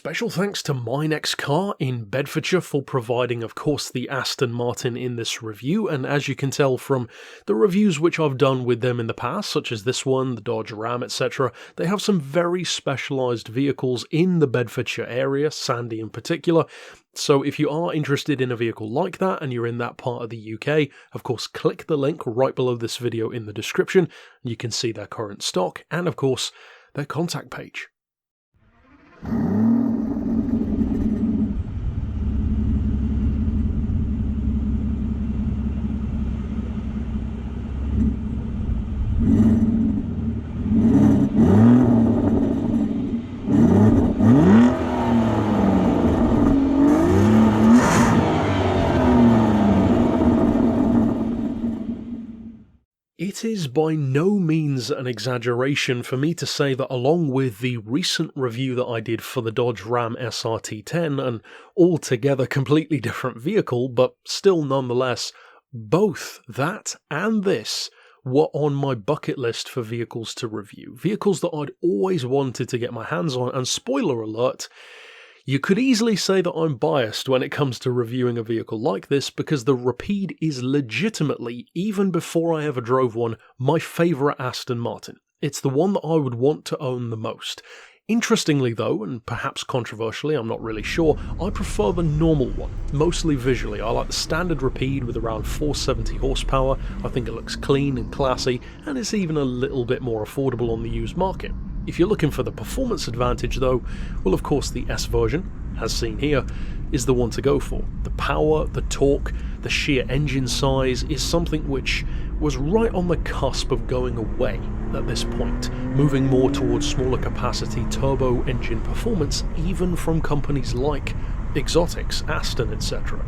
Special thanks to My Next Car in Bedfordshire for providing, of course, the Aston Martin in this review, and as you can tell from the reviews which I've done with them in the past, such as this one, the Dodge Ram, etc., they have some very specialised vehicles in the Bedfordshire area, Sandy in particular. So if you are interested in a vehicle like that and you're in that part of the UK, of course click the link right below this video in the description, and you can see their current stock and, of course, their contact page. It is by no means an exaggeration for me to say that along with the recent review that I did for the Dodge Ram SRT10, an altogether completely different vehicle, but still nonetheless, both that and this were on my bucket list for vehicles to review. Vehicles that I'd always wanted to get my hands on, and spoiler alert, you could easily say that I'm biased when it comes to reviewing a vehicle like this because the Rapide is legitimately, even before I ever drove one, my favourite Aston Martin. It's the one that I would want to own the most. Interestingly though, and perhaps controversially, I'm not really sure, I prefer the normal one, mostly visually. I like the standard Rapide with around 470 horsepower, I think it looks clean and classy, and it's even a little bit more affordable on the used market. If you're looking for the performance advantage though, well of course the S version, as seen here, is the one to go for. The power, the torque, the sheer engine size is something which was right on the cusp of going away at this point, moving more towards smaller capacity turbo engine performance even from companies like Exotics, Aston, etc.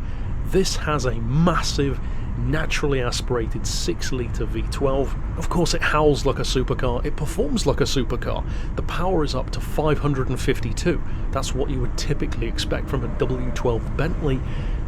This has a massive, naturally aspirated 6-litre V12. Of course it howls like a supercar, it performs like a supercar. The power is up to 552. That's what you would typically expect from a W12 Bentley,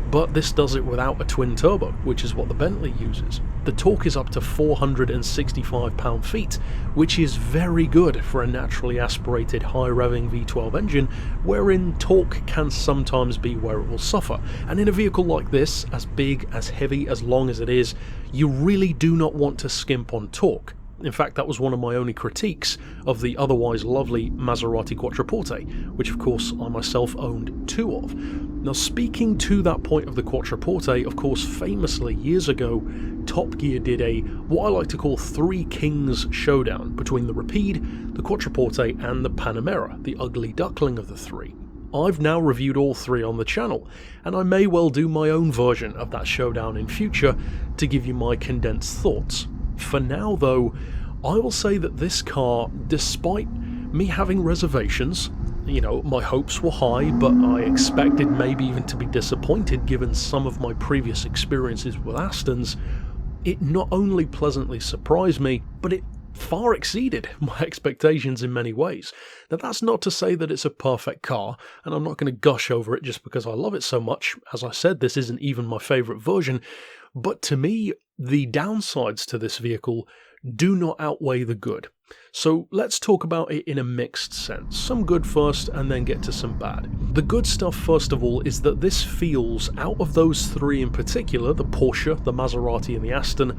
but this does it without a twin turbo, which is what the Bentley uses. The torque is up to 465 pound-feet, which is very good for a naturally aspirated high-revving V12 engine, wherein torque can sometimes be where it will suffer. And in a vehicle like this, as big, as heavy, as long as it is, you really do not want to skimp on torque. In fact, that was one of my only critiques of the otherwise lovely Maserati Quattroporte, which of course I myself owned 2 of. Now, speaking to that point of the Quattroporte, of course famously years ago, Top Gear did a, what I like to call, 3 kings showdown between the Rapide, the Quattroporte and the Panamera, the ugly duckling of the 3. I've now reviewed all 3 on the channel, and I may well do my own version of that showdown in future to give you my condensed thoughts. For now though, I will say that this car, despite me having reservations, my hopes were high, but I expected maybe even to be disappointed given some of my previous experiences with Astons, it not only pleasantly surprised me, but it far exceeded my expectations in many ways. Now that's not to say that it's a perfect car, and I'm not going to gush over it just because I love it so much. As I said, this isn't even my favourite version, but to me, the downsides to this vehicle do not outweigh the good. So let's talk about it in a mixed sense. Some good first and then get to some bad. The good stuff first of all is that this feels, out of those 3 in particular, the Porsche, the Maserati and the Aston,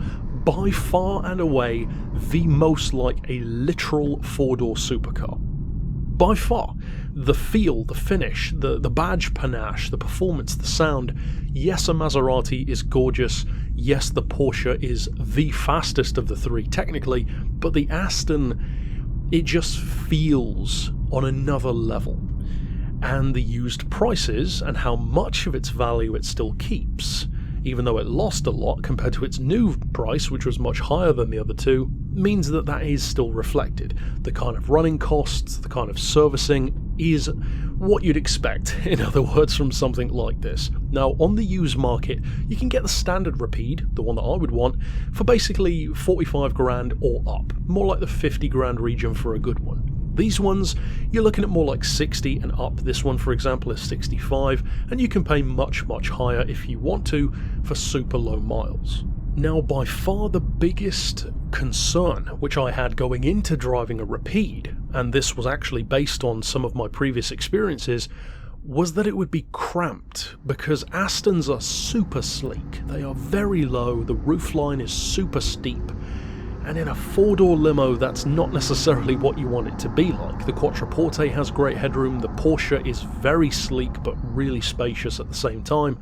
by far and away the most like a literal 4-door supercar. By far. The feel, the finish, the badge panache, the performance, the sound. Yes, a Maserati is gorgeous. Yes, the Porsche is the fastest of the 3 technically, but the Aston, it just feels on another level. And the used prices and how much of its value it still keeps, even though it lost a lot compared to its new price, which was much higher than the other 2, means that that is still reflected. The kind of running costs, the kind of servicing is what you'd expect, in other words, from something like this. Now, on the used market, you can get the standard Rapide, the one that I would want, for basically 45 grand or up, more like the 50 grand region for a good one. These ones, you're looking at more like 60 and up. This one, for example, is 65, and you can pay much, much higher if you want to for super low miles. Now, by far the biggest concern which I had going into driving a Rapide, and this was actually based on some of my previous experiences, was that it would be cramped, because Astons are super sleek, they are very low, the roofline is super steep, and in a four-door limo that's not necessarily what you want it to be like. The Quattroporte has great headroom, the Porsche is very sleek but really spacious at the same time,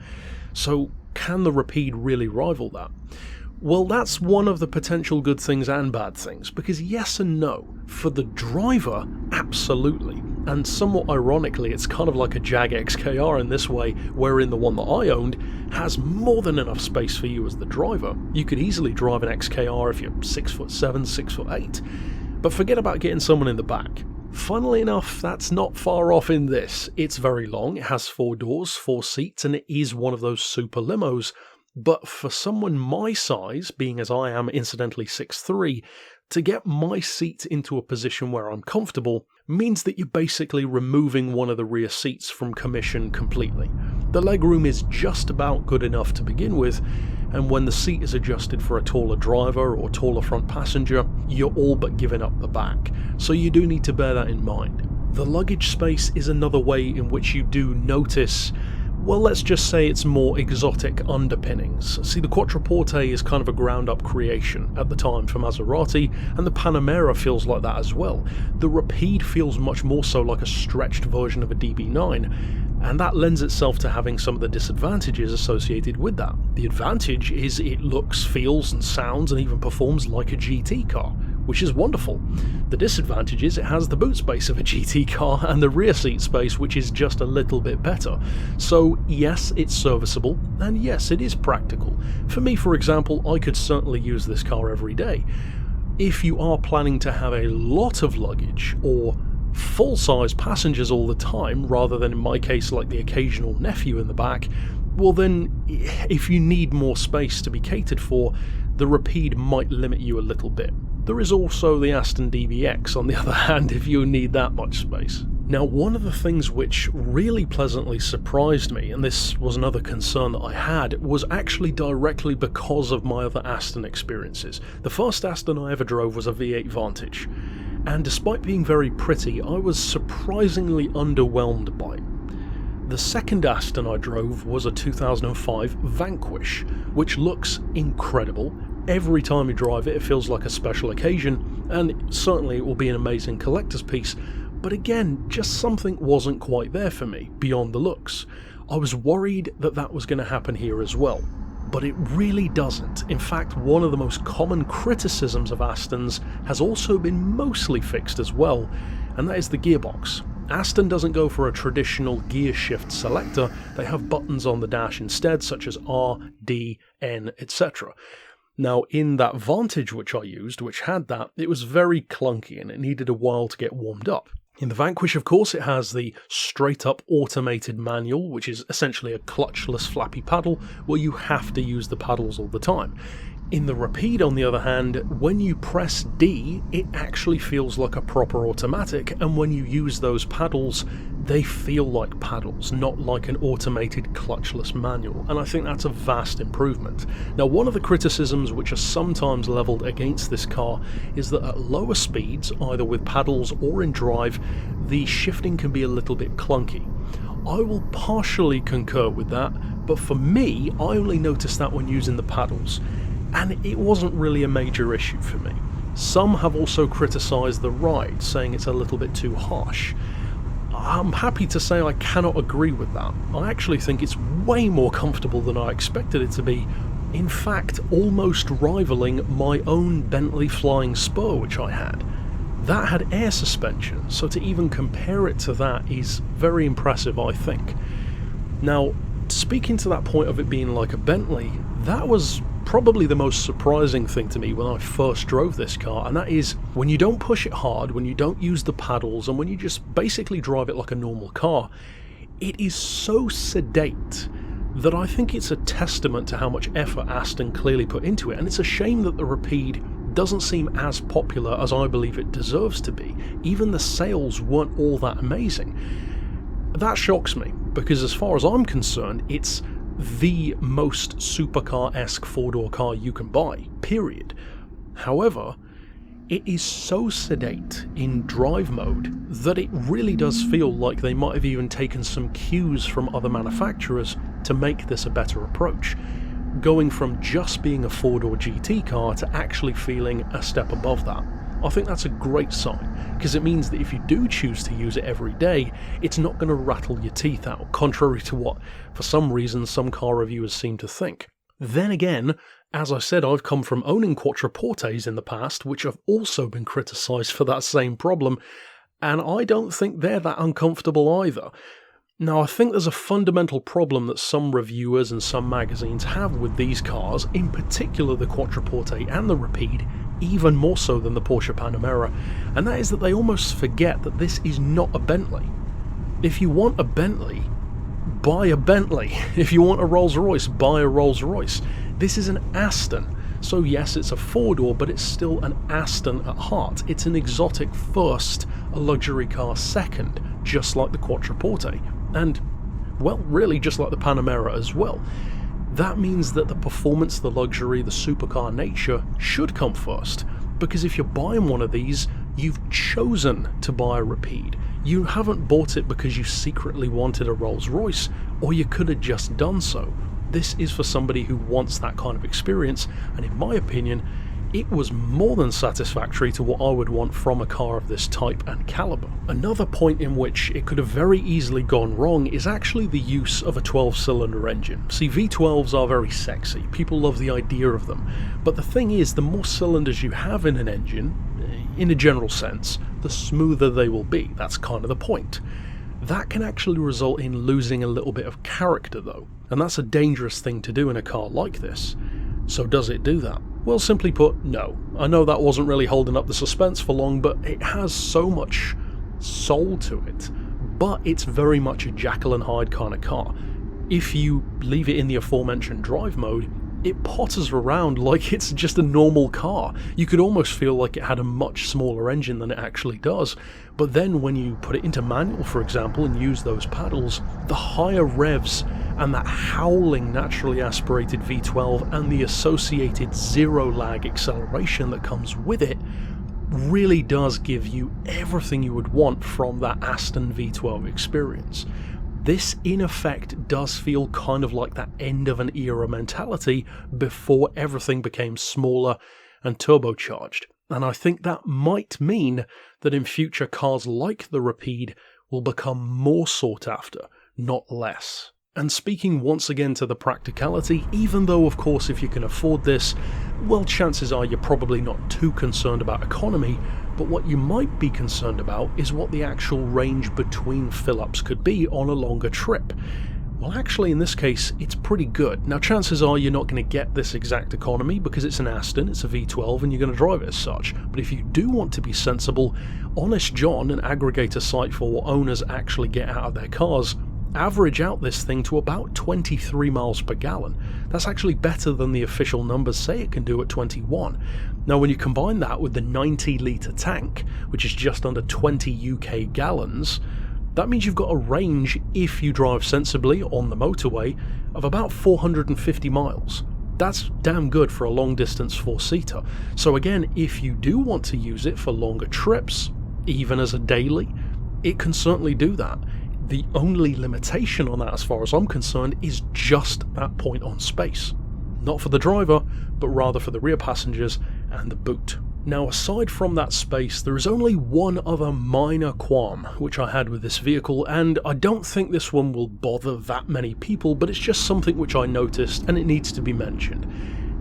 so can the Rapide really rival that? Well, that's one of the potential good things and bad things, because yes and no. For the driver, absolutely. And somewhat ironically, it's kind of like a Jag XKR in this way, wherein the one that I owned has more than enough space for you as the driver. You could easily drive an XKR if you're 6'7", 6'8". But forget about getting someone in the back. Funnily enough, that's not far off in this. It's very long, it has 4 doors, 4 seats, and it is one of those super limos. But for someone my size, being as I am incidentally 6'3", to get my seat into a position where I'm comfortable means that you're basically removing one of the rear seats from commission completely. The legroom is just about good enough to begin with, and when the seat is adjusted for a taller driver or taller front passenger, you're all but giving up the back, so you do need to bear that in mind. The luggage space is another way in which you do notice, well, let's just say it's more exotic underpinnings. See, the Quattroporte is kind of a ground-up creation at the time for Maserati, and the Panamera feels like that as well. The Rapide feels much more so like a stretched version of a DB9, and that lends itself to having some of the disadvantages associated with that. The advantage is it looks, feels, and sounds, and even performs like a GT car, which is wonderful. The disadvantage is it has the boot space of a GT car and the rear seat space, which is just a little bit better. So yes, it's serviceable, and yes, it is practical. For me, for example, I could certainly use this car every day. If you are planning to have a lot of luggage, or full-size passengers all the time, rather than in my case like the occasional nephew in the back, well then, if you need more space to be catered for, the Rapide might limit you a little bit. There is also the Aston DBX on the other hand if you need that much space. Now, one of the things which really pleasantly surprised me, and this was another concern that I had, was actually directly because of my other Aston experiences. The first Aston I ever drove was a V8 Vantage, and despite being very pretty, I was surprisingly underwhelmed by it. The second Aston I drove was a 2005 Vanquish, which looks incredible. Every time you drive it, it feels like a special occasion, and certainly it will be an amazing collector's piece, but again, just something wasn't quite there for me, beyond the looks. I was worried that that was going to happen here as well, but it really doesn't. In fact, one of the most common criticisms of Astons has also been mostly fixed as well, and that is the gearbox. Aston doesn't go for a traditional gear shift selector, they have buttons on the dash instead, such as R, D, N, etc. Now, in that Vantage which I used, which had that, it was very clunky and it needed a while to get warmed up. In the Vanquish, of course, it has the straight-up automated manual, which is essentially a clutchless flappy paddle, where you have to use the paddles all the time. In the Rapide, on the other hand, when you press D, it actually feels like a proper automatic, and when you use those paddles, they feel like paddles, not like an automated clutchless manual, and I think that's a vast improvement. Now, one of the criticisms which are sometimes levelled against this car is that at lower speeds, either with paddles or in drive, the shifting can be a little bit clunky. I will partially concur with that, but for me, I only noticed that when using the paddles, and it wasn't really a major issue for me. Some have also criticised the ride, saying it's a little bit too harsh. I'm happy to say I cannot agree with that. I actually think it's way more comfortable than I expected it to be, in fact almost rivaling my own Bentley Flying Spur which I had. That had air suspension, so to even compare it to that is very impressive, I think. Now, speaking to that point of it being like a Bentley, that was probably the most surprising thing to me when I first drove this car, and that is when you don't push it hard, when you don't use the paddles, and when you just basically drive it like a normal car, it is so sedate that I think it's a testament to how much effort Aston clearly put into it, and it's a shame that the Rapide doesn't seem as popular as I believe it deserves to be. Even the sales weren't all that amazing. That shocks me, because as far as I'm concerned, it's the most supercar-esque four-door car you can buy, period. However, It is so sedate in drive mode that it really does feel like they might have even taken some cues from other manufacturers to make this a better approach, going from just being a four-door GT car to actually feeling a step above that. I think that's a great sign, because it means that if you do choose to use it every day, it's not going to rattle your teeth out, contrary to what, for some reason, some car reviewers seem to think. Then again, as I said, I've come from owning Quattroportes in the past, which have also been criticised for that same problem, and I don't think they're that uncomfortable either. Now, I think there's a fundamental problem that some reviewers and some magazines have with these cars, in particular the Quattroporte and the Rapide, even more so than the Porsche Panamera, and that is that they almost forget that this is not a Bentley. If you want a Bentley, buy a Bentley. If you want a Rolls Royce, buy a Rolls Royce. This is an Aston. So yes, it's a four-door, but it's still an Aston at heart. It's an exotic first, a luxury car second, just like the Quattroporte. And, well, really just like the Panamera as well. That means that the performance, the luxury, the supercar nature should come first. Because if you're buying one of these, you've chosen to buy a Rapide. You haven't bought it because you secretly wanted a Rolls Royce, or you could have just done so. This is for somebody who wants that kind of experience, and in my opinion, it was more than satisfactory to what I would want from a car of this type and caliber. Another point in which it could have very easily gone wrong is actually the use of a 12-cylinder engine. See, V12s are very sexy, people love the idea of them, but the thing is, the more cylinders you have in an engine, in a general sense, the smoother they will be. That's kind of the point. That can actually result in losing a little bit of character though, and that's a dangerous thing to do in a car like this. So does it do that? Well, simply put, no. I know that wasn't really holding up the suspense for long, but it has so much soul to it. But it's very much a Jekyll and Hyde kind of car. If you leave it in the aforementioned drive mode, it potters around like it's just a normal car. You could almost feel like it had a much smaller engine than it actually does. But then when you put it into manual, for example, and use those paddles, the higher revs and that howling naturally aspirated V12 and the associated zero lag acceleration that comes with it really does give you everything you would want from that Aston V12 experience. This, in effect, does feel kind of like that end of an era mentality before everything became smaller and turbocharged. And I think that might mean that in future cars like the Rapide will become more sought after, not less. And speaking once again to the practicality, even though of course if you can afford this, well, chances are you're probably not too concerned about economy, but what you might be concerned about is what the actual range between fill-ups could be on a longer trip. Well, actually in this case it's pretty good. Now chances are you're not going to get this exact economy because it's an Aston, it's a V12 and you're going to drive it as such, but if you do want to be sensible, Honest John, an aggregator site for what owners actually get out of their cars, average out this thing to about 23 miles per gallon. That's actually better than the official numbers say it can do at 21. Now when you combine that with the 90-litre tank, which is just under 20 UK gallons, that means you've got a range, if you drive sensibly on the motorway, of about 450 miles. That's damn good for a long distance four-seater. So again, if you do want to use it for longer trips, even as a daily, it can certainly do that. The only limitation on that, as far as I'm concerned, is just that point on space. Not for the driver, but rather for the rear passengers and the boot. Now, aside from that space, there is only one other minor qualm which I had with this vehicle, and I don't think this one will bother that many people, but it's just something which I noticed and it needs to be mentioned.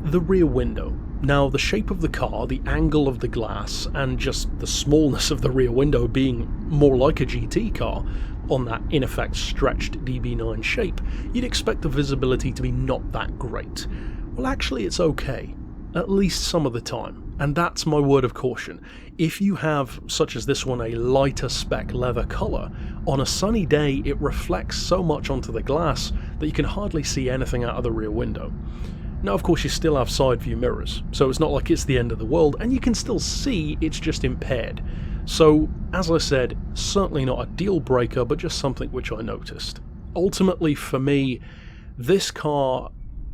The rear window. Now, the shape of the car, the angle of the glass, and just the smallness of the rear window being more like a GT car, on that in effect stretched DB9 shape, you'd expect the visibility to be not that great. Well, actually it's okay, at least some of the time, and that's my word of caution. If you have, such as this one, a lighter spec leather colour, on a sunny day it reflects so much onto the glass that you can hardly see anything out of the rear window. Now of course you still have side view mirrors, so it's not like it's the end of the world, and you can still see, it's just impaired. So, as I said, certainly not a deal breaker, but just something which I noticed. Ultimately for me, this car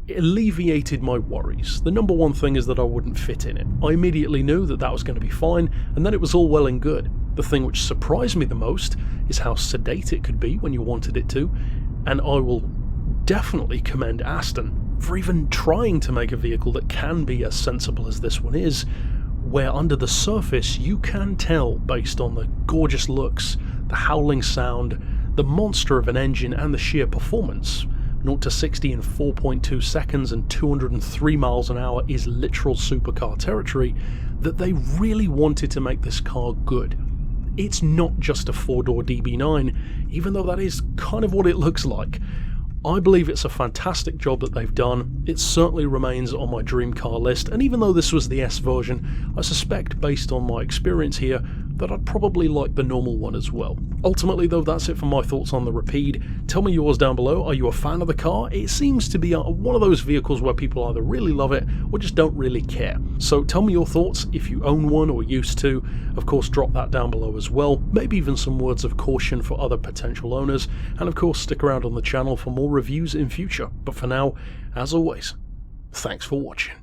it alleviated my worries. The number one thing is that I wouldn't fit in it. I immediately knew that that was going to be fine, and then it was all well and good. The thing which surprised me the most is how sedate it could be when you wanted it to, and I will definitely commend Aston for even trying to make a vehicle that can be as sensible as this one is, where under the surface you can tell, based on the gorgeous looks, the howling sound, the monster of an engine, and the sheer performance. 0 to 60 in 4.2 seconds and 203 miles an hour is literal supercar territory, that they really wanted to make this car good. It's not just a 4-door DB9, even though that is kind of what it looks like. I believe it's a fantastic job that they've done. It certainly remains on my dream car list, and even though this was the S version, I suspect, based on my experience here, that I'd probably like the normal one as well. Ultimately though, that's it for my thoughts on the Rapide. Tell me yours down below. Are you a fan of the car? It seems to be one of those vehicles where people either really love it or just don't really care. So tell me your thoughts if you own one or used to. Of course, drop that down below as well. Maybe even some words of caution for other potential owners. And of course, stick around on the channel for more reviews in future. But for now, as always, thanks for watching.